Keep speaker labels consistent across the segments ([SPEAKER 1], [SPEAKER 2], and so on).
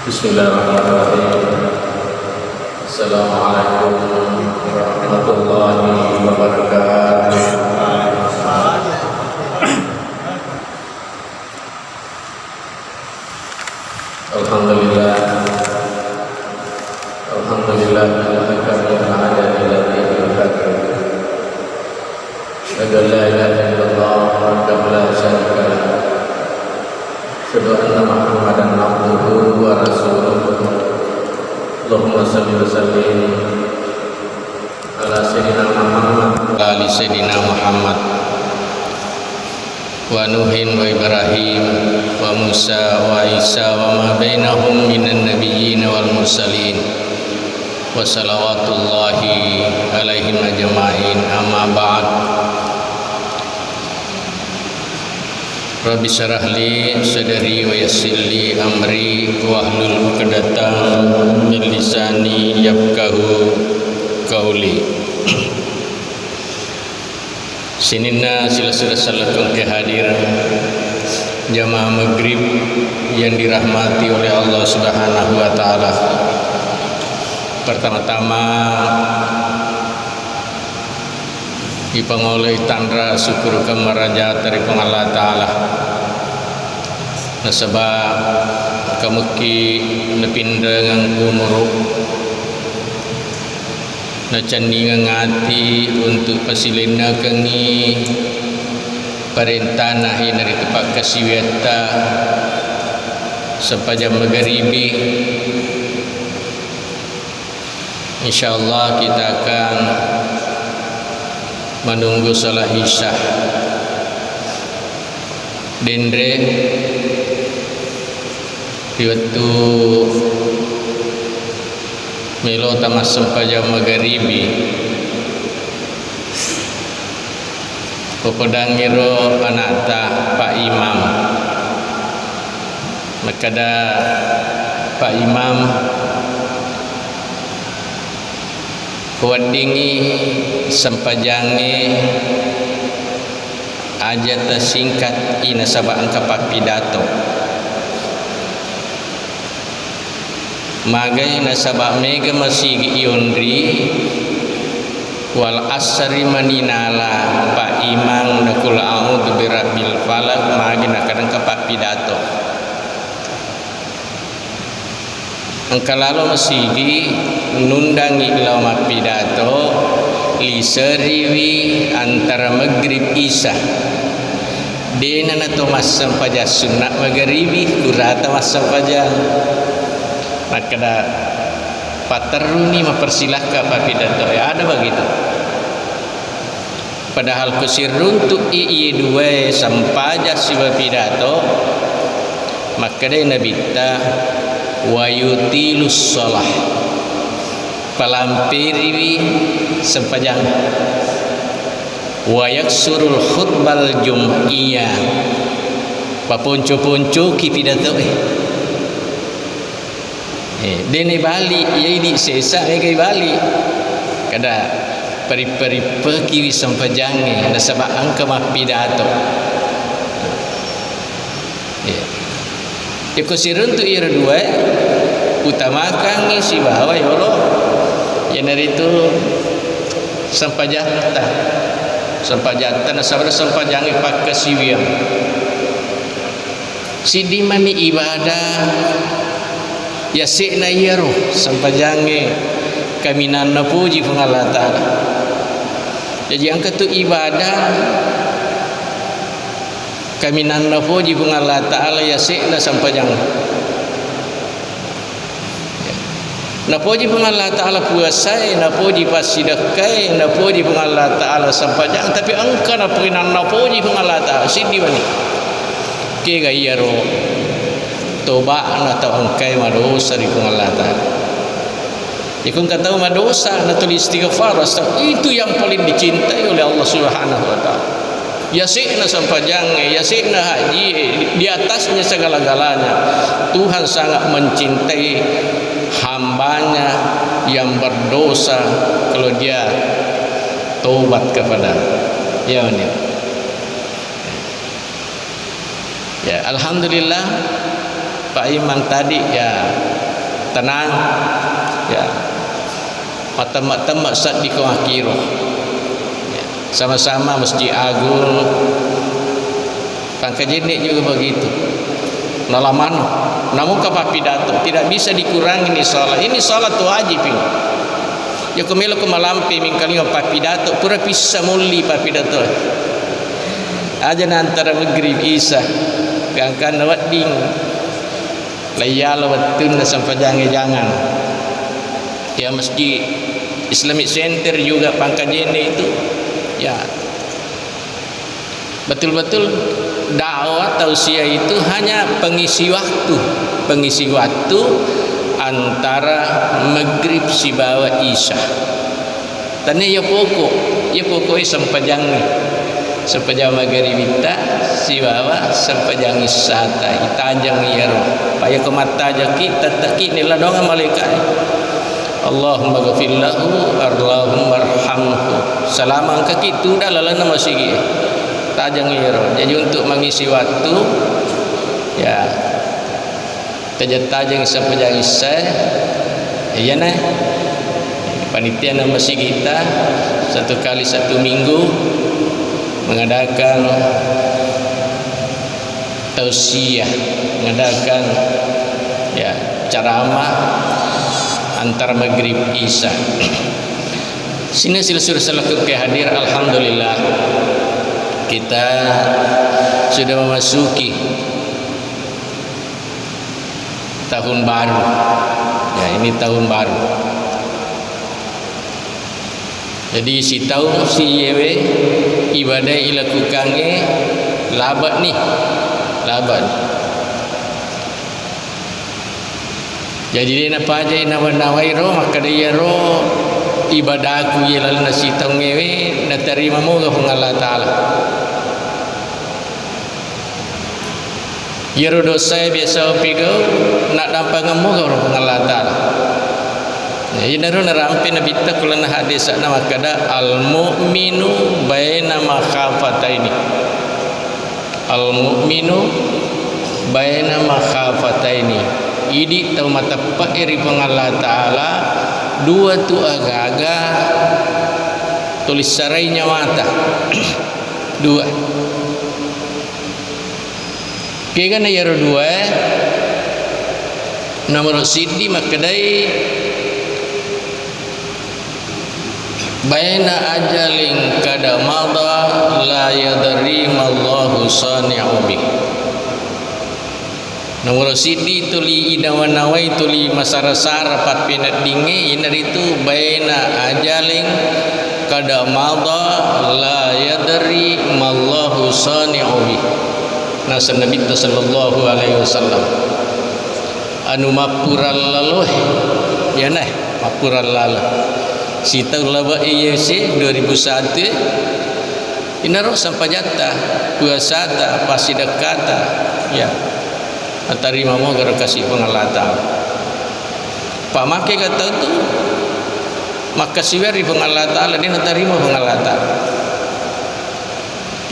[SPEAKER 1] Bismillahirrahmanirrahim. Assalamualaikum warahmatullahi wabarakatuh. Alhamdulillah. Alhamdulillah alladzi hada ila dinil haqq. Asyhadu an la ilaha illallah wahdahu la syarika lah. Asyhadu anna Muhammadan abduhu wa rasuluh. Allahumma shalli wa sallim ala sayyidina Muhammad wa ali sayyidina Muhammad wa Nuhin wa Ibrahim wa Musa wa Isa wa ma bainahum minan nabiyyin wal mursalin wa salawatullahi alaihim ajma'in, amma ba'd. Rabbi syarah li sadri wa yassir li amri wahlul 'uqdatam min lisani yafqahu qauli. Sinina sila-sila salakum ke hadir jamaah maghrib yang dirahmati oleh Allah Subhanahu wa taala. Pertama-tama dipangoleh tandra syukur kemerajat dari Allah Ta'ala. Nasabah kamuki nepinda ngang umuruk nacandi ngati untuk pasilina kengi perintah dari tempat kasiweta sepanjang magharibi. InsyaAllah kita akan menunggu salat isya. Dendre di waktu melo tamas sempajang magharibi popodangiro anata Pak Imam makada Pak Imam kuadingi sempajange aja tersingkat ina sabak angka pak pidato magai nasabak mega masih iondri wal asri maninala Pak Imam nakul a'udzu birabbil falaq magi nakadang ka pak pidato angka lalu masih nundangi lama pidato li seriwi antara maghrib isya dina nato masam paja sunat maghribi kurata masam paja makada pateruni mempersilahkan pak pidato ya ada begitu. Padahal kusiruntuk iye dua sampaja siwa pidato makada nabita wa yutilus shalah palampiri sepanjang wa yaksurul khutbal jum'iyah papuncu-puncu ki pidato dene bali yai di sesa ke bali kada peri-peri kiwi sampajange na sabak angka mah pidato kusirun tu ira dua utamakan ngisi bahwa ya Allah yang dari itu sampajata nasabara sampajangi pakai siwiam sidi mani ibadah ya sikna yaro sampajangi kaminan na puji Allah Ta'ala. Jadi angka tu ibadah kaminan na puji Allah Ta'ala ya sikna sampajang napuji Allah Ta'ala puasai, napuji pasidakai, napuji Allah Ta'ala sampajang, tapi angka napuinan napuji Allah Ta'ala sidi bani kega iyaro toba na tau angkai madosa di Allah Ta'ala ikun kata madosa na tulis istighfar itu yang paling dicintai oleh Allah Subhanahu wa Ta'ala. Yasikna sampajang, yasikna haji, di atasnya segala-galanya Tuhan sangat mencintai hambanya yang berdosa kalau dia taubat kepada ya ini. Ya alhamdulillah Pak Imam tadi ya tenang ya. Mata-mata saat di akhir ya. Sama-sama Masjid Agung Pangkajene juga begitu. Nalaman namun kapal pidato tidak bisa dikurangi ini salat wajib ini. Ya kemelo kemalampi mingkali apa pidato pura bisa muli pa pidato aja antara maghrib isya kangkan nawat ding layala watun sampai jangan ya. Masjid Islamic Center juga Pangkajene itu ya betul-betul dakwah tausiah itu hanya pengisi waktu antara maghrib si bawa isya. Tanya ya pokok sempajang maghrib kita si bawa sempajang isya ta itajang ya roh. Paya ke mata jaki tataki nila dong malaikat. Allahumma ghafir lahu Allahumma arhamhu. Salamang kaki tu dah lalana masih tajang ya roh. Jadi untuk mengisi waktu ya tajang sempajang isya ya nah panitia nama masjid kita 1 kali 1 minggu mengadakan tausiah, mengadakan ya ceramah antara maghrib isya. Sini silsilah selaku hadir, alhamdulillah kita sudah memasuki tahun baru ya. Ini tahun baru jadi si tahun si yewe ibadah ilakukannya labat jadi dia apa aja nawai roh maka dia roh ibadah aku ya lalu nasi tahun yewe nak terima moga Allah Ta'ala. Ya dosa biasa pigau nak dapat ngamu ke Allah Ta'ala. Ya naru narampi nabi ta kulana hadis nama kada al mu'minu baina makhafataini. Al mu'minu baina makhafataini. Idi tau mata pairi Allah Ta'ala dua tu aga-aga tulis sarainya mata. Dua. Kaya na yaro dua nomor sidi makadai baina ajalin kada madha la yadri mallahu sani'u bih. Nomor sidi tuli idawanawai tuli masarasara pat pinat dingi inar itu baina ajalin kada madha la yadri mallahu sani'u bih. Nasa Nabi sallallahu alaihi wasallam anu mapural laluh ya nah mapural laluh si tahun laba IYC 2001 inaro sampai jatah puasa ta pasti dekata ya terima mo gara kasih pengalata pak make kata tu maka siwari pengalata dia terima pengalata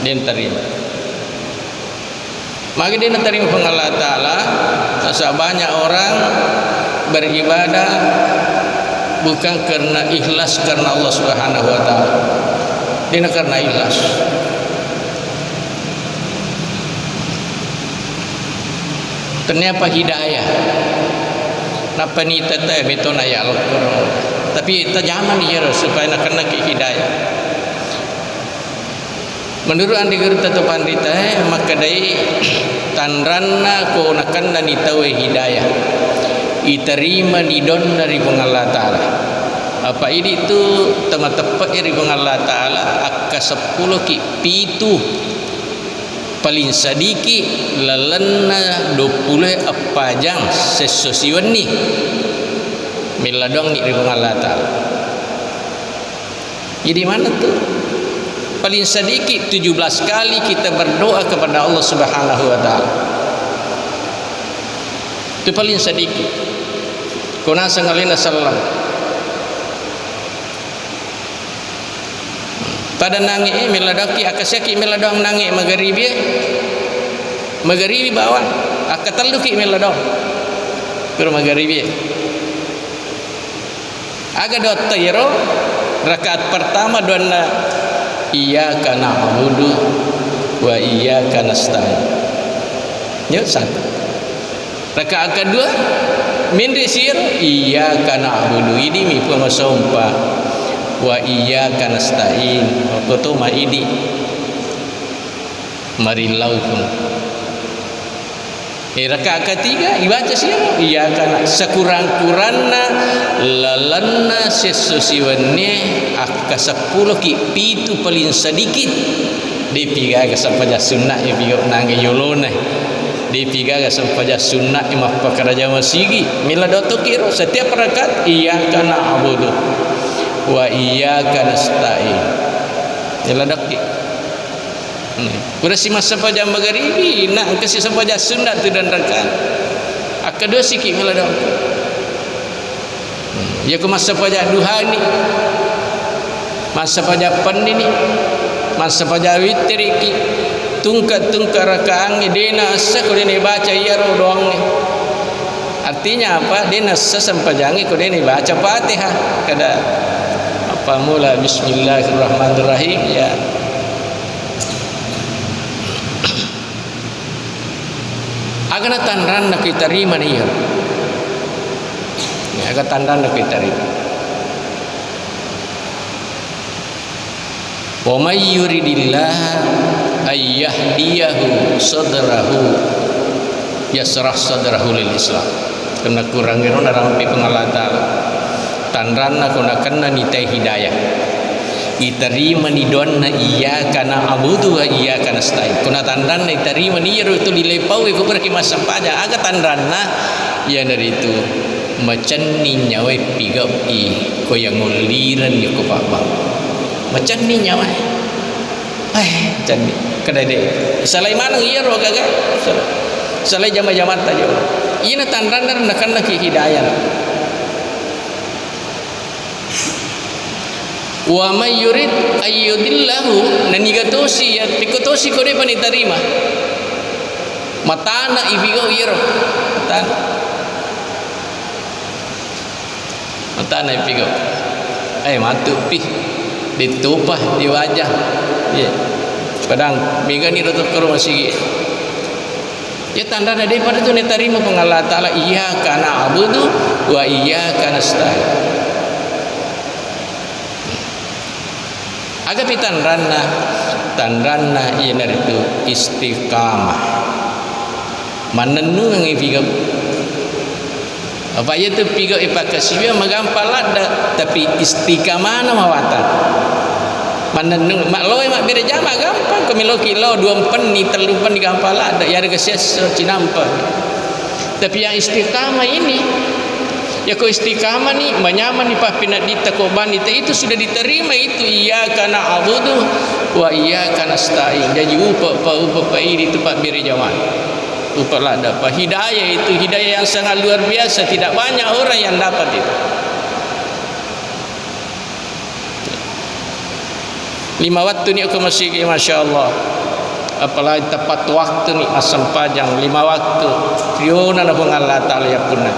[SPEAKER 1] dia terima. Maka dia terima Allah Ta'ala. Masa banyak orang beribadah bukan karena ikhlas karena Allah Subhanahu Wa Ta'ala. Dia karena ikhlas. Ternyata hidayah. Napa ni tata beton ayat Al-Quran. Tapi kita jangan dia supaya nak kena hidayah. Menurut andi gerta tu pandita maka dai tanranna ko nakan dan itawe hidayah iterima didon dari Allah Ta'ala. Apa ini tu tema tepat dari Allah Ta'ala akka 10 ki pitu paling sadiki lalenna 20 apa jang sesosiwan ni miladong ni dari Allah Ta'ala. Jadi mana tu paling sedikit 17 kali kita berdoa kepada Allah Subhanahu Wa Ta'ala. Itu paling sedikit. Kuna sangalina sallam pada nangi meladaki akasaki meladong nangi magharibi bawang akataluki meladong per magharibi Aga do tayro rakaat pertama doana iyyaka na'budu wa iyyaka nasta'in. Ya satu. Rakaat kedua min sir iyyaka na'budu ini mi pengasompa wa iyyaka nasta'in. Waktu ma ini marilau pun. Rakaat ketiga ibaca sir iyyaka na sekurang-kurangna lalanna sesusiwannya akka 10 ki pitu paling sedikit dipiga ke sampaja sunnah ya piga nange yolone dipiga ke sampaja sunnah imah pakaraja masigi mila doto kiro setiap rakaat iyyaka na'budu wa iyyaka nasta'in mila dakki kurasi masa sampaja magharibi nak kasih sampaja sunnah tu dan rakaat akadua sikit mila dakki ya ke masa sampaja duha ni masa sampaja pan ni masa sampaja witir iki tungkat rakaat ni dena asa ko dene baca iya ro doang ni artinya apa dena asa sampajangi ko dene baca Fatihah kada apa mula bismillahirrahmanirrahim ya agana tanran nak kita terima ni ya agak tanran nak kita terima wa may yuridillah ayyahdiyahu sadrahu yasrah sadrahu lil Islam kena kurangin orang pi pengalata tanranna kuna kena nitai hidayah iterima ni donna iyyaka na'budu wa iyyaka nasta'in kuna tanranna iterima ni itu dilepau ko perki masam paja aga tanranna ya dari itu macam ni nyawa pigau ko yang nguliran ni ko papa macam ni nyawa macam ni kedai deh salai mana iya ro kagak salai jama-jama tajo ina tanranna nakan laki hidayah wa may yurid ayyudillahu nanigatosi ya tikotosi ko de panitarima matana ibigo iro matana ibigo matu pi ditupah di wajah ya padang minggu ni rotok ke rumah sigi ya tanda daripada tu netarima pengalah ta'ala iyyaka na'budu wa iyyaka nasta'in aga pitan ranna iya itu istiqamah manenu ngi piga apa ya tu piga ipakasibia magampalada tapi istiqamah na mawatan manenu mak loe mak bere jama gampang kemilo kilo 2 pen ni 3 pen digampalada ya ada ses cinampa tapi yang istiqamah ini ya ko istiqamah ni menyaman ni papina ditakoban itu sudah diterima itu iyyaka na'budu wa iyyaka nasta'in jadi upa ini tempat beri jamaah upa lah dapat hidayah itu hidayah yang sangat luar biasa tidak banyak orang yang dapat itu 5 waktu ni aku masih masya-Allah apalagi tepat waktu ni asam panjang 5 waktu riona na Allah taala ya punna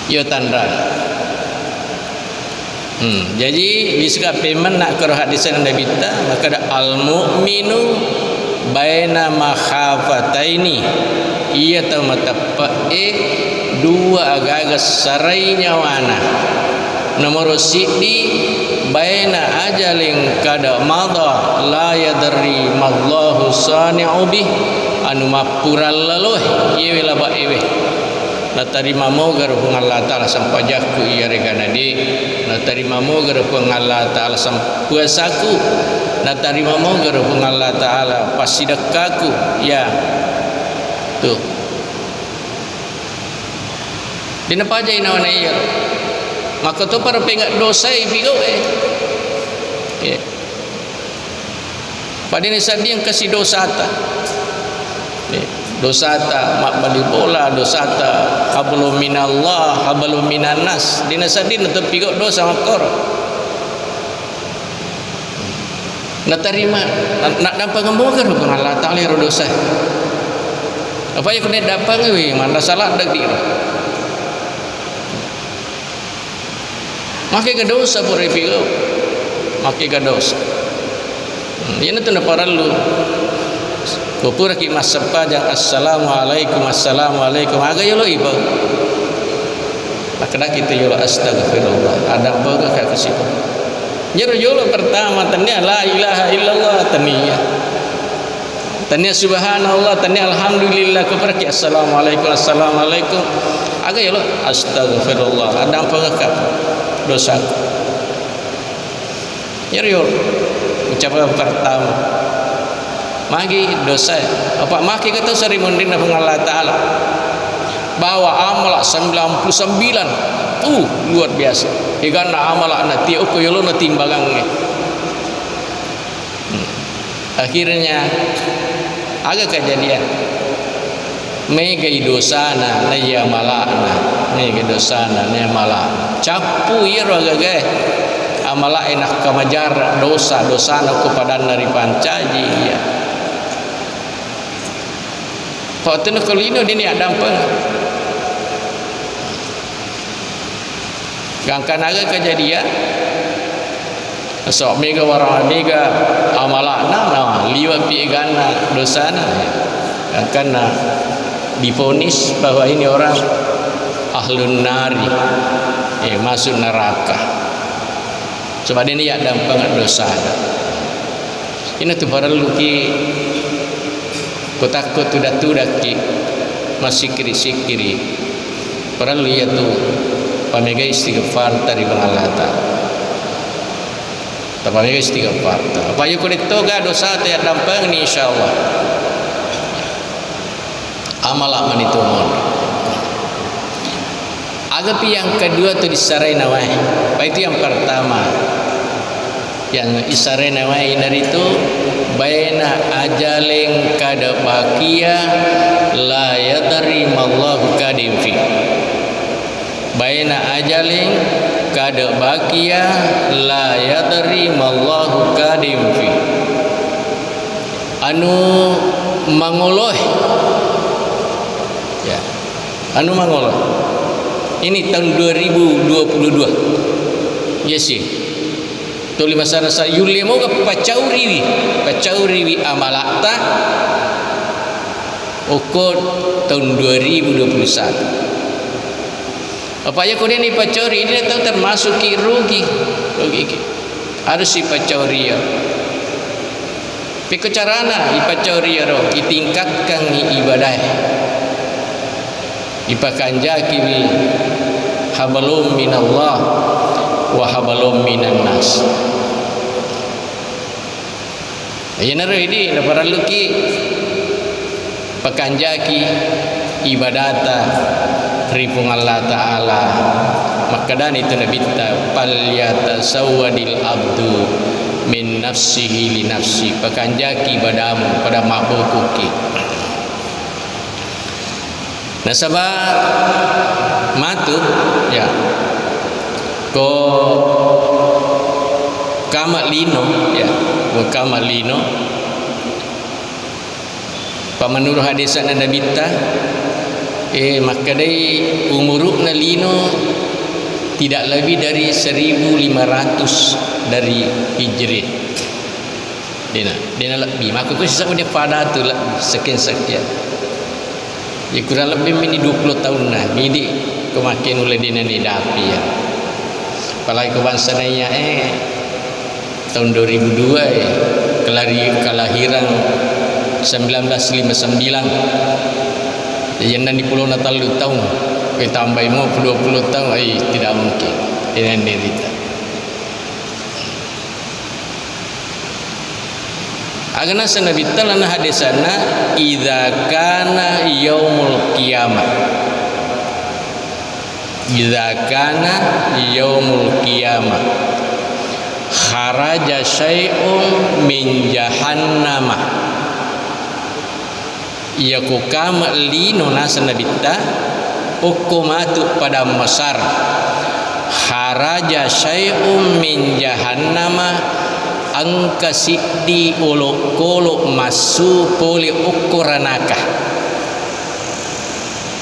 [SPEAKER 1] yo tanda jadi bisa pemen nak ke hadis Nabi kita maka ada al mukminu baina makhafataini ia tahu matapa dua agak sarainya wana nomor sidi baina ajalin kada madha la yadri mallahu sani'u bih anu mapural laluh ieu laba ewe na tarima moga rupang Allah Ta'ala sampajaku iya regana di na tarima moga rupang Allah Ta'ala sampuasaku na tarima moga rupang Allah Ta'ala pasidakaku ya tuh dina pajai nawana iya maka tu para pengat dosa ibigo ya pada ni sadi yang kasih dosa ta dosa ta mak bali bola dosa ta hablum minallah hablum minannas dina sadi untuk pigo dosa makor nak terima nak dapat ngembogar pun Allah Taala ro dosa apa yang kena dapat we mana salah dak di Maki ka dosa po repigo. Maki ka dosa. Yan ito na paralu. Kupura ki masapajang assalamualaikum assalamualaikum. Aga yolo iba. Makna kita yolo astagfirullah. Ada apa ka kasipo. Yolo pertama tanya la ilaha illallah tanya. Tanya subhanallah tanya alhamdulillah kupura ki assalamualaikum assalamualaikum. Aga yolo astagfirullah. Ada apa ka dosa. Yolo ucapan pertama. Magi dosa. Apa maki kata sari mundina Allah Taala. Bawa amal 99. Luar biasa. Higana amal na ti uko yolo na timbangan. Akhirnya agak kejadian. Mega dosana na ya malana. Mega dosana na malana. Capu iro agak amala enak kamajar dosa-dosana kepada nari pancaji ya. Pak tenu kelino dini ada apa? Gangkan aga kejadian. So mega warang mega amalana na liwa piegana dosana. Gangkan divonis bahwa ini orang ahlun nari, masuk neraka. Sebab ini ada banget dosa. Ini tu para luki. Ku takut tudak ki masih kiri para lu ya tu pamega istighfar dari Allah Taala. Pamega istighfar. Apa yo kulit toga dosa teh dampang ni insyaallah. Amal itu mon. Agapi yang kedua tu disarai nawai. Itu yang pertama. Yang isarai nawai dari itu baina ajalin kada baqiya la yadri mallahu kadim fi. Baina ajalin kada baqiya la yadri mallahu kadim fi. Anu mangoloh. Ya. Anu mangoloh. Ini tahun 2022. Yes sih. Tuli masana sa yuli mo ka pacauriwi amalakta ukut tahun 2021. Apa ya kau ni pacauri ini tahu termasuk rugi harus si pacauri ya. Piko carana ipacauri ya ro itingkatkan ibadah. Ipakanjaki wi hablum minallah wa hablum minan nas. Ayeuna ini para luki pakanjaki ibadata ripung Allah Taala makadan itu nabi ta palyata sawadil abdu min nafsihi li nafsi pakanjaki badamu pada mabukuki. Nasabah matu ya ko kamalino ya ko kamalino pamanur hadisan Nabi ta maka dai umuruna lino tidak lebih dari 1500 dari Hijri. Dina lebih maka ku sisa dia pada tu sekian ya kurang lebih mini 20 tahun nah midi kemakin oleh dina ni dapi ya. Apalagi kebansananya tahun 2002 ya kelahiran 1959 yang di Pulau Natal lu tahun kita tambah mau 20 tahun tidak mungkin ini derita. Agana sana bitalana hadisana idza kana yaumul qiyamah. Idza kana yaumul qiyamah kharaja syai'un min jahannamah. Ia kukam lino nasana bitta hukumatu pada masar kharaja syai'un min jahannama angka siddi uluk-uluk masu poli ukuranaka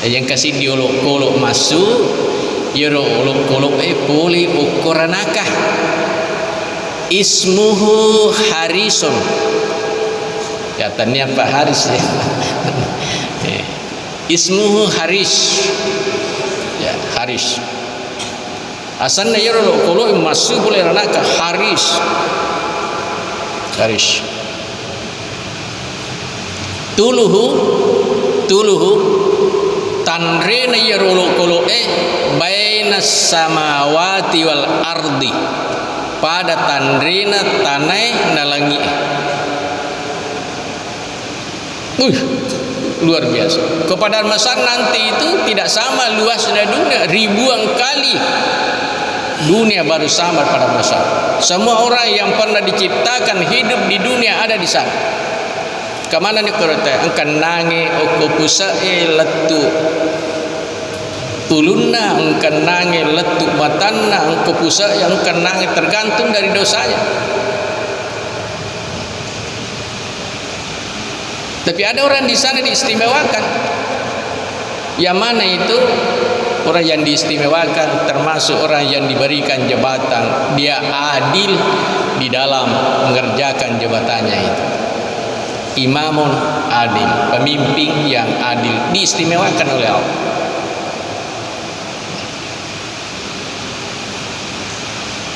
[SPEAKER 1] yang kasih di uluk-uluk masu yero uluk puli ukuranakah ismuhu Harisun. Katanya Pak Haris ya. Ismuhu Haris. Ya, Haris. Asalnya yero uluk masuk boleh ranakah Haris. Haris. Tuluhu tanrena yarulu bainas samawati wal ardi, pada tanrena tanai nalangi. Luar biasa. Kepada Masar nanti itu tidak sama luasnya dunia, ribuan kali dunia baru sama pada Masar. Semua orang yang pernah diciptakan hidup di dunia ada di sana. Kamana ni korota angkan nangi oko pusae letu tulunna angkan nangi letu matanna oko pusae angkan nangi, tergantung dari dosanya. Tapi ada orang di sana diistimewakan. Yang mana itu orang yang diistimewakan termasuk orang yang diberikan jabatan, dia adil di dalam mengerjakan jabatannya itu. Imamun adil, pemimpin yang adil, diistimewakan oleh Allah.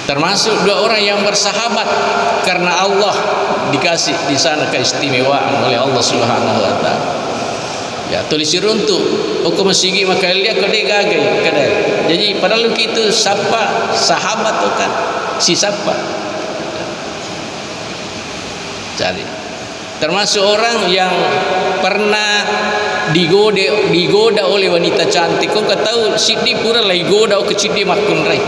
[SPEAKER 1] Termasuk dua orang yang bersahabat karena Allah, dikasih di sana keistimewaan oleh Allah Subhanahu wa taala. Ya, tulis runtuh hukum sigi maka lihat kode gagai kadai. Jadi padahal itu siapa sahabat tu kan si siapa. Jadi termasuk orang yang pernah digoda oleh wanita cantik. Kau tahu sidi pura lagi goda ke sidi makun rai.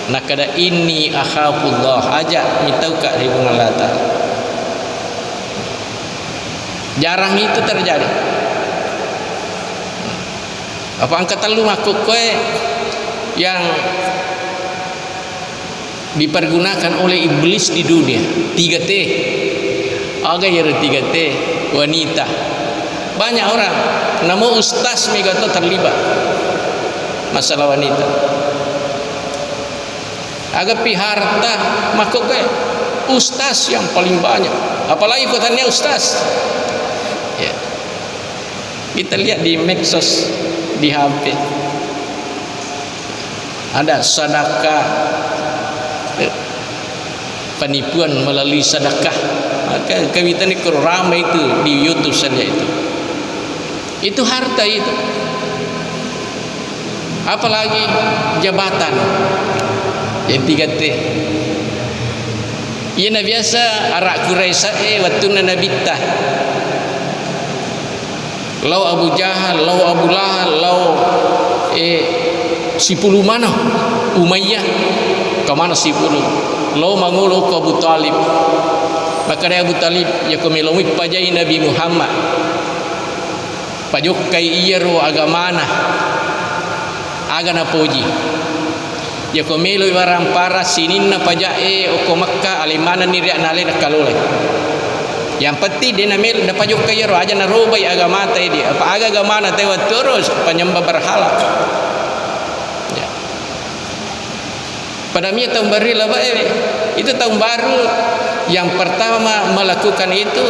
[SPEAKER 1] Nak kada ini akhafullah aja mitau ka ribu ngalata. Jarang itu terjadi. Apa angkat lu makuk kowe yang dipergunakan oleh iblis di dunia 3T. Aga ya 3T wanita. Banyak orang nama ustaz megato terlibat masalah wanita. Aga pi harta makuk kowe ustaz yang paling banyak. Apalagi fotonya ustaz. Ya. Kita lihat di medsos, di HP. Ada sedekah, penipuan melalui sedekah. Maka kawitan ini ramai itu di YouTube saja itu. Itu harta itu. Apalagi jabatan yang 3T. Ia biasa arak Quraisy waktu nabitah. Lau Abu Jahal, lau Abu Lahab, lau sipulu mana Umayyah, ke mana sipulu, lau mangulu ke Abu Talib. Maka dari Abu Talib ya kemelomit pajai Nabi Muhammad pajokai iyero agamana agana poji ya komelo barang para sininna pajae oko Makkah alimana ni riak nale nakalole. Yang penting dia namel dapat juga ya roh aja narobai agama tai dia apa agama na tai terus penyembah berhala. Ya. Pada mi tahun baru lah itu tahun baru yang pertama melakukan itu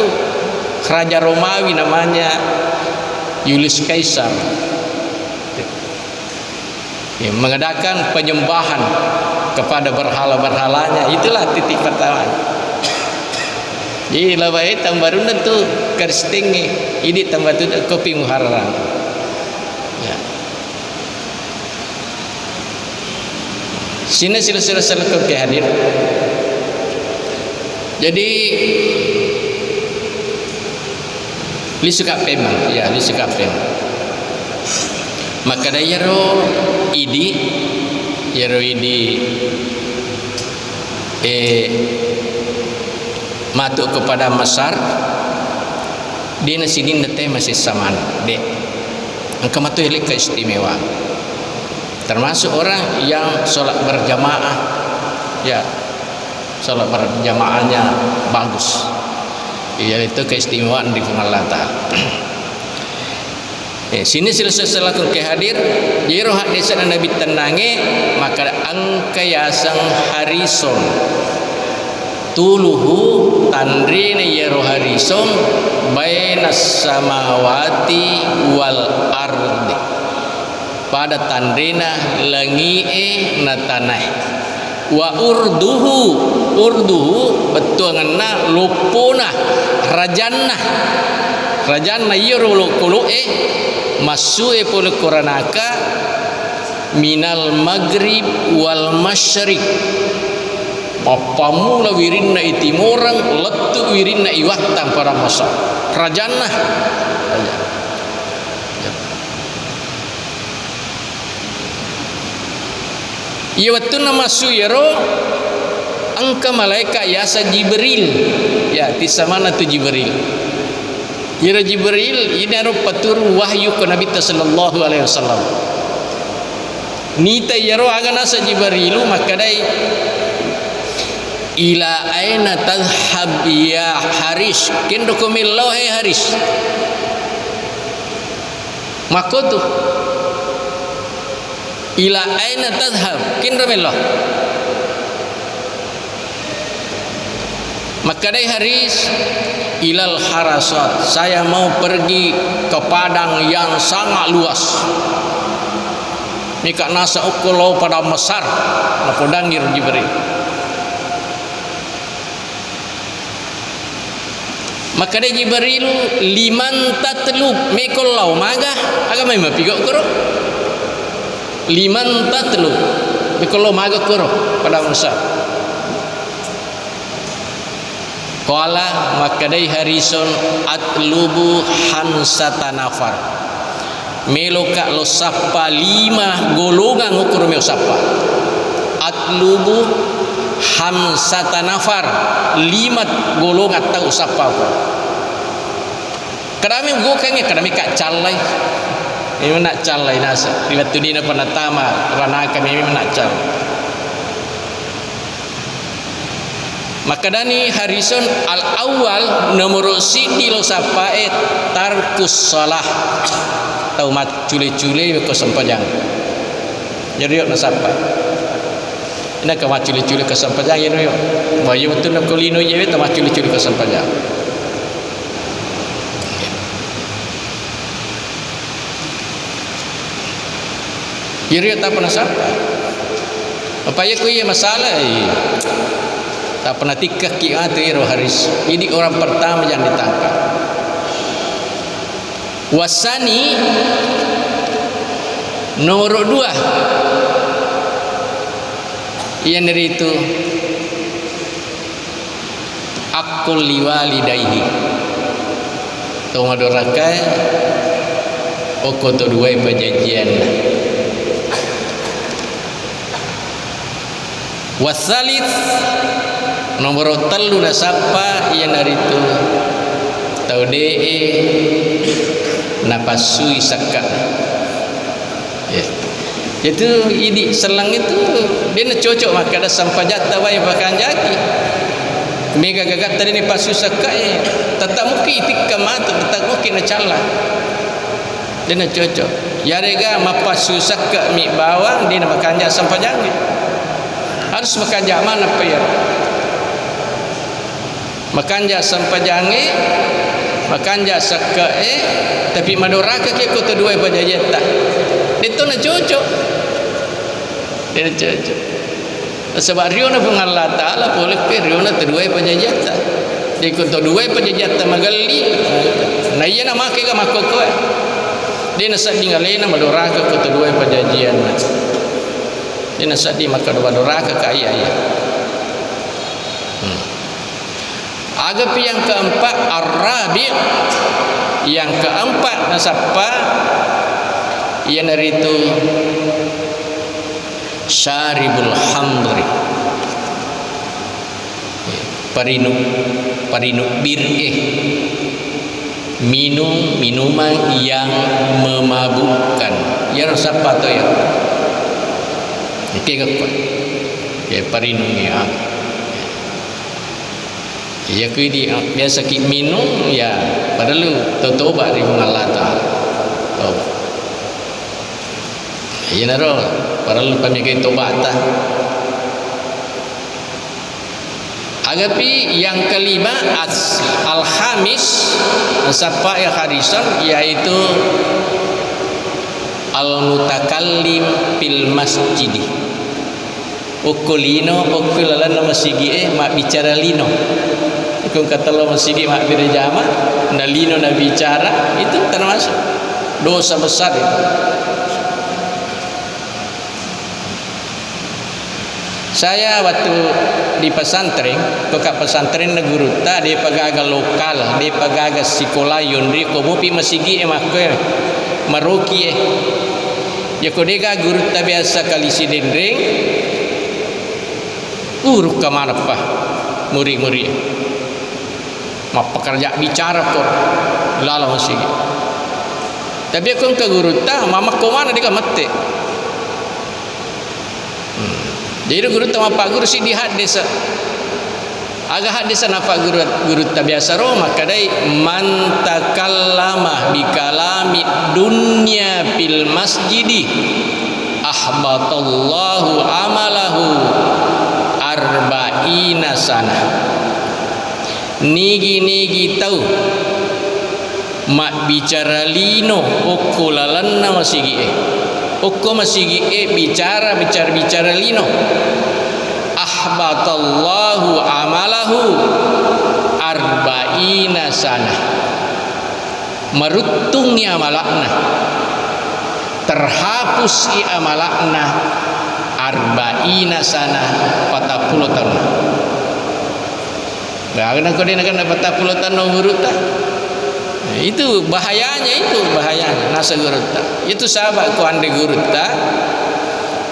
[SPEAKER 1] Raja Romawi namanya Julius Caesar. Ya, mengadakan penyembahan kepada berhala-berhalanya, itulah titik pertama. Jadi labai tahun baru tu kersting ini tambah tu kopi Muharram. Ya. Sini sila kopi hadir. Jadi li suka memang, ya li suka memang. Maka dayaro idi matuk kepada Masar di sini nete masih saman dek angka matu hilik keistimewaan termasuk orang yang sholat berjamaah ya sholat berjamaahnya bagus yaitu keistimewaan di Allah Ta'ala. Sini silsilah ke hadir jiro hadis Nabi tenange maka angkayasang harison tuluhu tandrine yero harison bainas samawati wal ardi pada tandrina langie na tanah wa urduhu betul ngena lupuna rajanna yero kulue masue pole koranaka minal maghrib wal masyriq papamula wirinna itimorang letu wirinna iwatan para masa rajannah iya waktu nama suyero angka malaikat yasa Jibril ya di mana tu Jibril Ira Jibril ini adalah patur wahyu ke Nabi sallallahu alaihi wasallam. Nita yaro agana sa Jibrilu maka dai ila aina tadhhab ya Haris kendo komillah hai Haris. Makotu ila aina tadhhab kendo millah. Maka dai Haris ilal harasat saya mau pergi ke padang yang sangat luas ni kak nasa ukulau pada mesar napodangir Jibril maka dia Jibril liman tatlub mekulau maga agama ima pigok kuro liman tatlub mekulau maga kuro pada mesar Qala maka dai Harison atlubu hansata nafar meloka lo sapa 5 golongan ukur meo sapa atlubu hansata nafar 5 golongan tau sapa kadami gokange kadami kak calai ini nak calai nasa riwayat tunina panatama rana kami nak calai maka dani Harison al awal nomor sidi lo sapae tarkus salah tau mat cule-cule ko sempajang jadi yo sapa ina ka mat cule-cule ko sempajang yo bayu betul nak kolino ye ta mat cule-cule ko sempajang jadi tak pernah sapa apa ya ko ye masalah tak pernah tikah kiat Iro Haris ini orang pertama yang ditangkap wasani nomor 2 yang dari itu akul liwalidaihi tong adorakai okoto dua perjanjian wasalit nomor telu na sapa yang dari itu tau dee napasui sakka ya itu ini selang itu dia nak cocok maka ada sampajata wai pakan jaki mega gagat tadi ni pasu sakka tetap mungkin tikka mata tetap mungkin na cala dia nak cocok ya rega mapasu sakka mi bawang dia nak makan jak sampajang harus makan jak mana payah makan jak sampajange makan jak sakae tapi madoraka ke ko kedua pajajata itu na cocok dia cocok sebab riona pun Allah taala boleh ke riona kedua pajajata dia ko kedua pajajata magali na iya na make ka makoko dia na sadi ngalena madoraka ko kedua pajajian dia na sadi maka madoraka ka iya Agap yang keempat Ar-Rabi' yang keempat nasapa yang dari itu Syaribul Hamri parinu bir minuman yang memabukkan ya nasapa tu ya tiga kuat ya parinu ya ya kui biasa ki minum ya padahal tobat dari Allah Taala. Ya naro perlu pemikiran tobat. Agapi yang kelima al-khamis sapa ya harisan, yaitu al-mutakallim fil masjid. Ukulino ukulalan masjid mak bicara lino. Kung kata lo masjid mak berjama na lino na bicara, itu termasuk dosa besar itu. Saya waktu di pesantren, tukar pesantren neguru ta dia pagaga lokal, dia pagaga sekolah yundri ko mupi masigi emakwe maroki ya ko dega guru ta biasa kali sidendring uruk ke mana pa muri-muri mak pekerja bicara ko lala masigi tapi aku ke guru ta mama ko mana deka mate. Jadi guru tama pak guru si dihat desa. Agak hadis apa guru tabiasa Roma kadai man takallama bi kalami dunya fil masjidi ahbatallahu amalahu arba'ina sana. Nigi tahu mak bicara lino okulalanna masigi Ukko masigi bicara lino ahbatallahu amalahu arba'ina sana, meruttung amalakna, terhapus amalakna arba'ina sana 40 tahun. Bahkan kau dia nak 40 tahun nguruta. Itu bahayanya, nasa guruta. Itu sahabat ku ande guruta.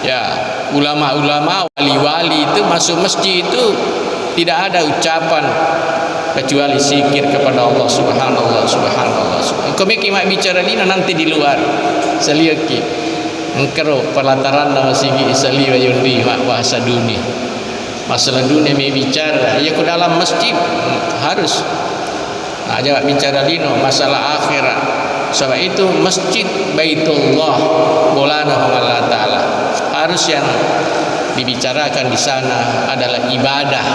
[SPEAKER 1] Ya, ulama-ulama, wali-wali itu masuk masjid itu tidak ada ucapan kecuali zikir kepada Allah subhanallah. Kau mak bicara lina nanti di luar seliaki engkau perlantaran nama sigi seliwa yundi mak bahasa dunia masalah dunia mi bicara ya ku dalam masjid harus aja bicara lino masalah akhirat. Sebab itu masjid Baitullah bolana Allah Ta'ala harus yang dibicarakan di sana adalah ibadah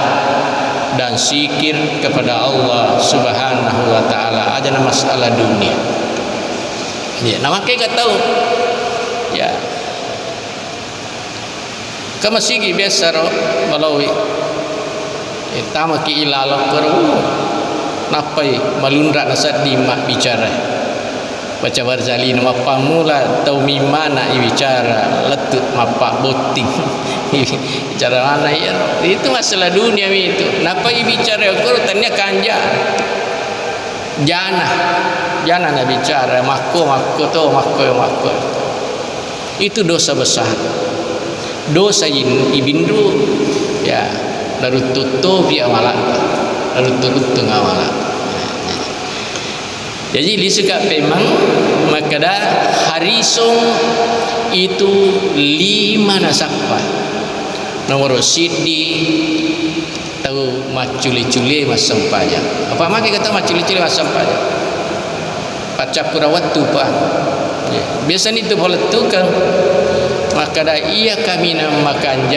[SPEAKER 1] dan zikir kepada Allah Subhanahu wa Ta'ala, aja masalah dunia. Ya, nama kita tahu ya. Ke masjid biasa ro malawi. Tama ki ilalok keru. Napai malundra nasad di mak bicara. Baca barzali nama pamula tau mimana i bicara letut mapak boting. Bicara mana ya? Itu masalah dunia itu. Napa i bicara aku tanya kanja. Jana na bicara mako to. Itu dosa besar. Dosa ibindu ya narututo bi amalan. Narututo ngamalan. Jadi disuka memang maka dah harisung itu 5 nasakpa. Nomor sidi tahu maculi-culi masampanya. Apa makai kata maculi-culi masampanya? Pacapura waktu pak. Ya. Biasanya itu boleh tukang. Maka dah iya kami nak makan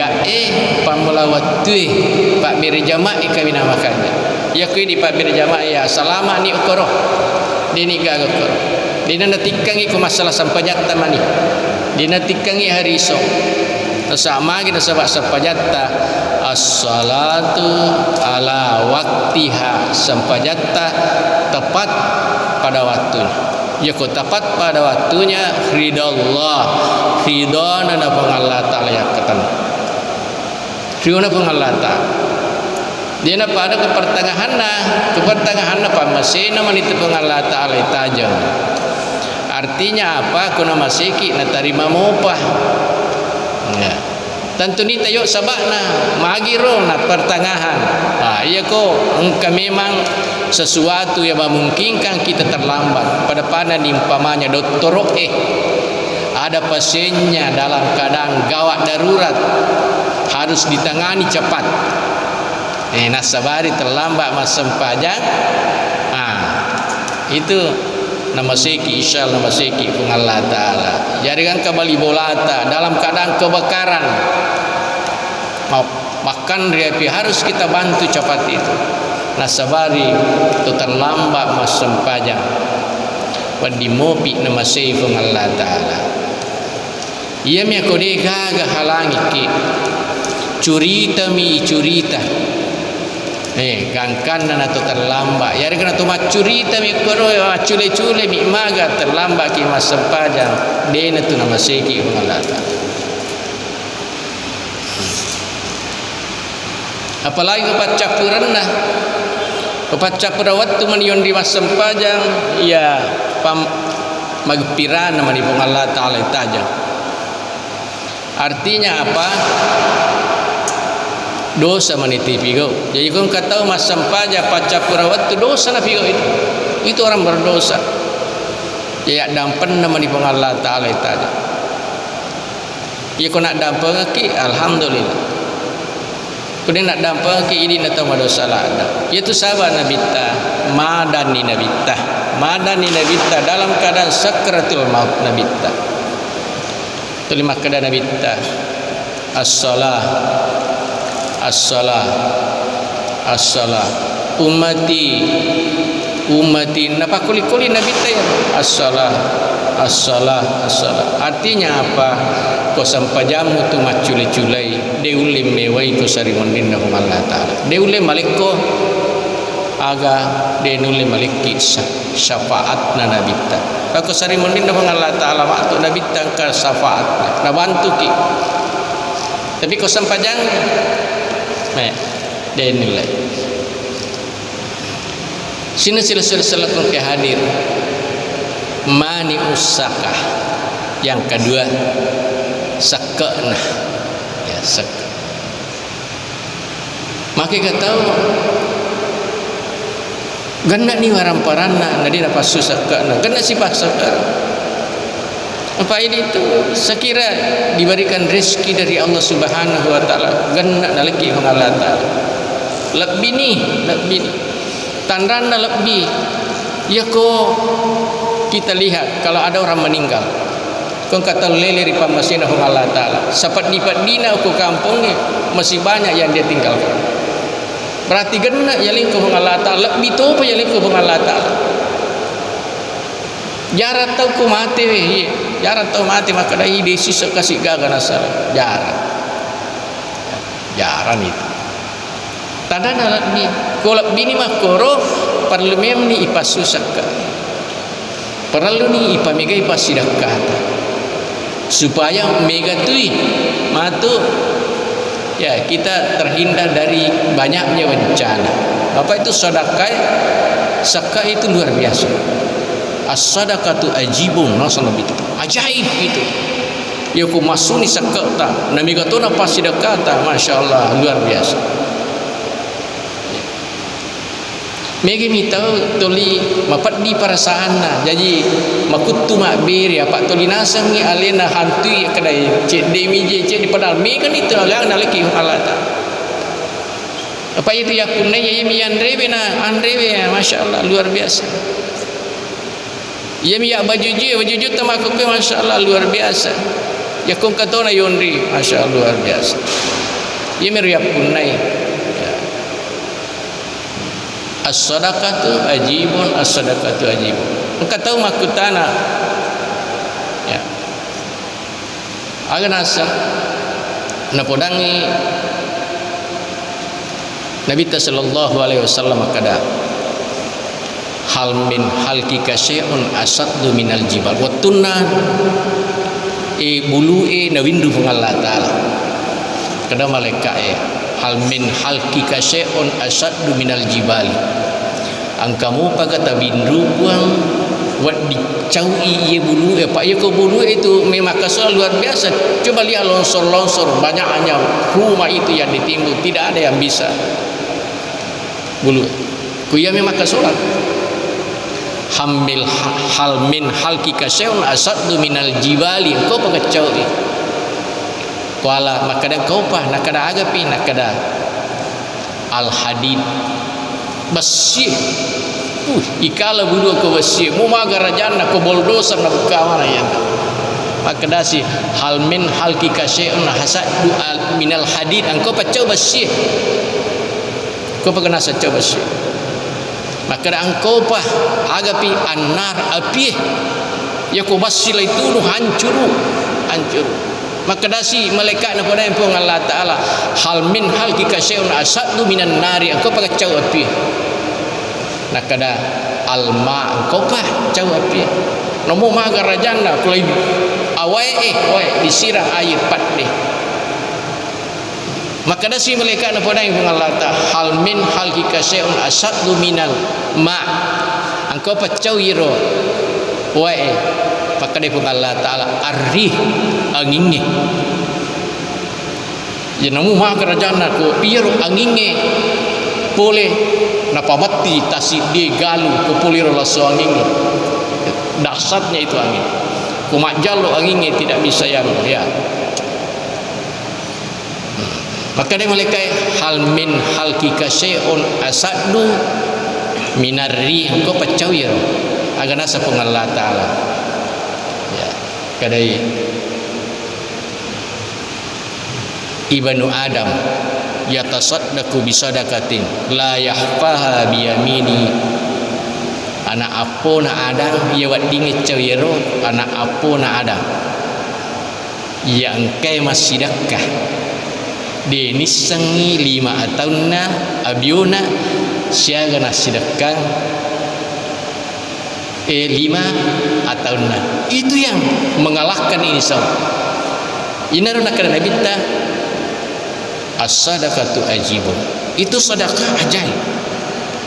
[SPEAKER 1] pamula waktu pak mirjama'i kami nak makannya. Ya kui di pak mirjama'i ya selama ni ukoroh. Dini gagal kor. Dina natikangi ku masalah sampajata mani. Dina tikangi hari esok. Sama kita sebab sampajata as-salatu ala waktiha, sampajata tepat pada waktunya. Ya ku tepat pada waktunya ridallah. Ridana na Allah Ta'ala yakatan. Ridana Allah Ta'ala. Dia nak pada ke pertengahan apa masih nama itu Allah Ta'ala tajam. Artinya apa? Kuna masih nak terima mupah. Ya. Tentu ni tayo sabakna magiro na pertengahan. Iya ko engkau memang sesuatu yang memungkinkan kita terlambat. Pada pada umpamanya doktor ada pasiennya dalam keadaan gawat darurat harus ditangani cepat. Nasabari terlambat masa panjang. Itu nama seki isyal nama seki pun Allah Ta'ala. Jaringan kembali bolata dalam keadaan kebakaran, makan riapi harus kita bantu cepat itu. Nasabari tu terlambat mas sempajang wadi mopi nama seki pun Allah Ta'ala. Ia mi aku gaga halangi ki curita mi curita gangkan na tu terlambat ya kena tu macurita mi koro cule-cule mi maga terlambat ki mas sempajang dena tu nama seki mengalata. Apalagi kepaca purana kepaca perawat tu manion di mas sempajang ya pam magpiran nama di Allah Ta'ala tajam. Artinya apa? Dosa meniti pigo. Jadi kau kata mas sampaja paca perawat tu dosa na pigo itu. Itu orang berdosa. Ya dampen nama di Allah Ta'ala itu aja. Ya kau nak dampen ki alhamdulillah. Kau nak dampen ki ini nak tahu dosa lah ada. Itu sahabat Nabi ta madani Nabi ta dalam keadaan sakratul maut Nabi ta. Terima keadaan Nabi ta as-salah ummati napa kuli Nabi tayyib as-salah artinya apa ko sampajamu tu macule-culai deulim mewai ko sarimun dinna Allah Ta'ala deulim malikko aga denulim maliki syafaatna Nabi ta ko sarimun dinna Allah Ta'ala waktu Nabi ta ka syafaat na bantu ki tapi ko sampajang dia nilai. Sini sila pun ke hadir. Mani usakah. Yang kedua sakana. Ya sak. Maka kita tahu ganda ni waramparana nadi dapat susakana. Ganda sifat sakana. Apa ini itu sekira diberikan rezeki dari Allah Subhanahu wa Ta'ala ganda lagi Allah Ta'ala lebih ni tandana lebih ya ko kita lihat kalau ada orang meninggal kau kata lele ripa masina Allah Ta'ala sapat dipat dina ke kampung ni masih banyak yang dia tinggalkan berarti ganda ya lingkup Allah Ta'ala lebih tu apa ya lingkup Allah Ta'ala jarak tahu ku mati weh jarak tahu mati maka dah ide sisa kasih gaga nasar jaran itu tanda nak ni kolak bini mah koro perlu mem ni ipas susah perlu ni ipa mega ipas sidak kata supaya mega tui matu ya kita terhindar dari banyaknya bencana apa itu sedekah itu luar biasa. As-sadaqatu ajibun nasallahu itu ajaib itu ya ku masuni sakata nami katona pasti dekata masyaallah luar biasa megi mitau toli mapat di parasana jadi makuttu makbir ya pak toli nasang ni alena hantui kedai cek demije cek di padal me kan itu agak naliki Allah ta apa itu ya kunne ya mi andrebe masyaallah luar biasa. Ia miyak baju tamak ke masyaallah luar biasa. Ya kong katona yondri masyaallah luar biasa. Ia meriap punai. Ya. As-sadaqatu ajibun Engkau tahu makutana. Ya. Aga nasa napodangi Nabi sallallahu alaihi wasallam kada hal min halkika syai'un asaddu minal jibal wa tunna bulu nawindu Allah Ta'ala kada malaikat hal min halkika syai'un asaddu minal jibal angkamu pagata bindu buang wat dicaui ye bulu pak ye ko bulu itu memang kasar luar biasa coba lihat longsor banyaknya rumah itu yang ditimbun tidak ada yang bisa bulu kuya memang kasar hamil hal min halkika syai'un asaddu minal jibali kau pagacau kuala makada kau pah nakada agapi nakada al hadid besi ikala budua ko wasi mu maga rajana ko boldosan na bukamana ya maka dasi hal min hal kika syai'un hasad dual minal hadid angko pacau basi ko pagana sacau basi maka angko pa agapi annar api ya ko basi la itu hancur maka dasi malaikat na pada empong Allah Taala hal min hal kika syai'un asadu minan nari angko pagacau api nakada alma angko pa cau api nomo maga rajana kulai awai disirah air pat deh maka dasi malaikat na pada empong Allah Taala hal min hal kika syai'un asadu minal ma angko pa cau iro wae maka dia pun Allah Ta'ala arih anginge ya namu mak kerajaan aku biar anginge boleh napa mati tasik dia galu ke pulir laso anginge dahsyatnya itu angin kumak jalo anginge tidak bisa yang ya maka dia malaikat hal min hal kika syai'un asadu minarri engkau pacau ya agar nasa pun Allah Ta'ala kadai ibnu Adam yatasaddaqu bisadaqatin la yahfaha biyamini anak apona Adam ya wat dingit cawiro anak apona Adam yang kai masidakah denis sangi 5 tahunna abiuna siaga nasidakah 5 atau 6 itu yang mengalahkan ini semua inaruna kana nabita as-sadaqatu ajibun itu sedekah ajaib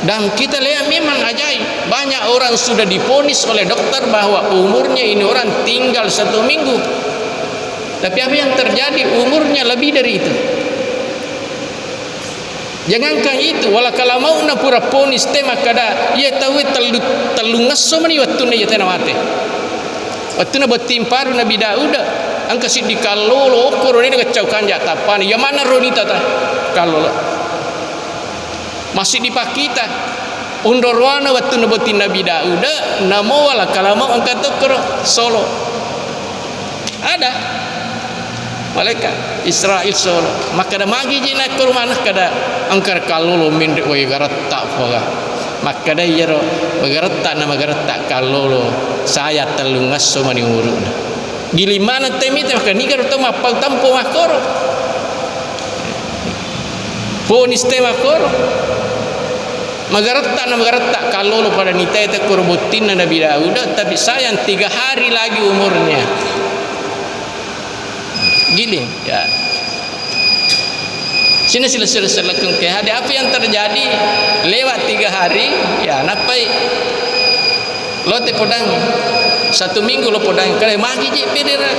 [SPEAKER 1] dan kita lihat memang ajaib banyak orang sudah diponis oleh dokter bahwa umurnya ini orang tinggal 1 minggu tapi apa yang terjadi umurnya lebih dari itu jangankan itu wala kala mau na pura ponis tema kada ia tahu telungas so mani wattu na yata mate wattu na batimparu Nabi Daud angka sid dikalolo okoro ni ngacau kanja tapan ya mana ronita ta kalolo masih dipakita undorwana wattu na batin Nabi Daud namo wala kala mau angka tokro solo ada malaikat Israel solo maka dah magi jina ke rumah nak kada angkar kalolo minde oi garatta foga maka dah yero garatta nama garatta kalolo saya telungas so mani uruna gili mana temite maka ni garoto mapal tampo makoro ponis tema koro magaratta nama garatta kalolo pada nitete korbotin Nabi Daud tapi sayang 3 hari lagi umurnya gini ya sini sila lakukan ke ada apa yang terjadi lewat 3 hari ya napai lo te podang 1 minggu lo podang kale magi je pedera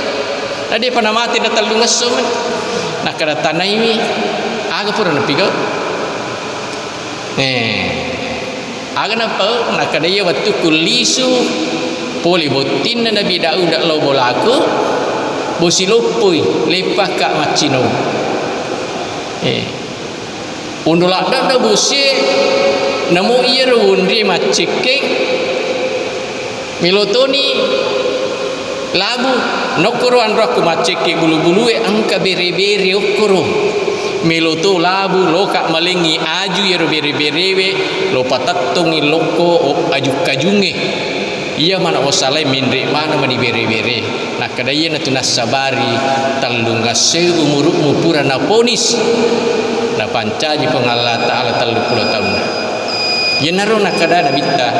[SPEAKER 1] ada pada mati datang lungas somen nak kada tanah ini aga pura na pigo aga napa nak kada ya waktu kulisu poli botin Nabi Daud lo bolaku bosilopoi lepas kak macino undolak dak bosi namo iya undri macike milotoni labu nokoro anraku macike bulu-bulu angka bere-bere okoro miloto labu lokak malengi aju yero bere-berewe lo patattongi loko aju kajunge iya mana wasalai mindri mana mani bere-bere nak kadaya na tunas sabari talunga se umurukmu pura na ponis na pancaji pengalla Ta'ala 30 tahun yenaro nak kada bita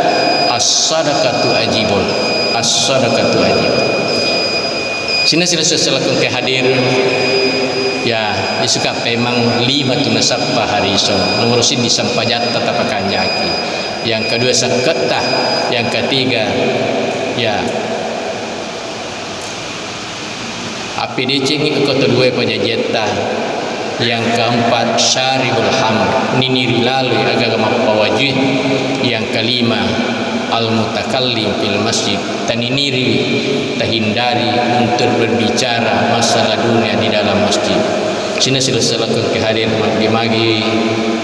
[SPEAKER 1] as-sadaqatu ajibun as-sadaqatu ajibun sina selakun ke hadir ya disuka memang 5 tunasapa hari so nomor sin disampajat tatapakan jaki yang kedua sakata yang ketiga ya api dicingi ke kedua penjajeta yang keempat syaribul hamr niniri lalu agak mapawajih yang kelima al-mutakallim fil masjid taniniri tahindari untuk berbicara masalah dunia di dalam masjid sini silakan kehadir magi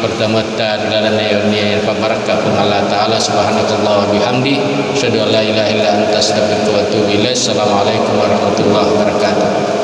[SPEAKER 1] pertama dalam yang pembarakah Allah Taala subhanakallah bihamdi syadu la ilaha illa anta astaghfiruka wa atubu ilaik. Assalamualaikum warahmatullahi wabarakatuh.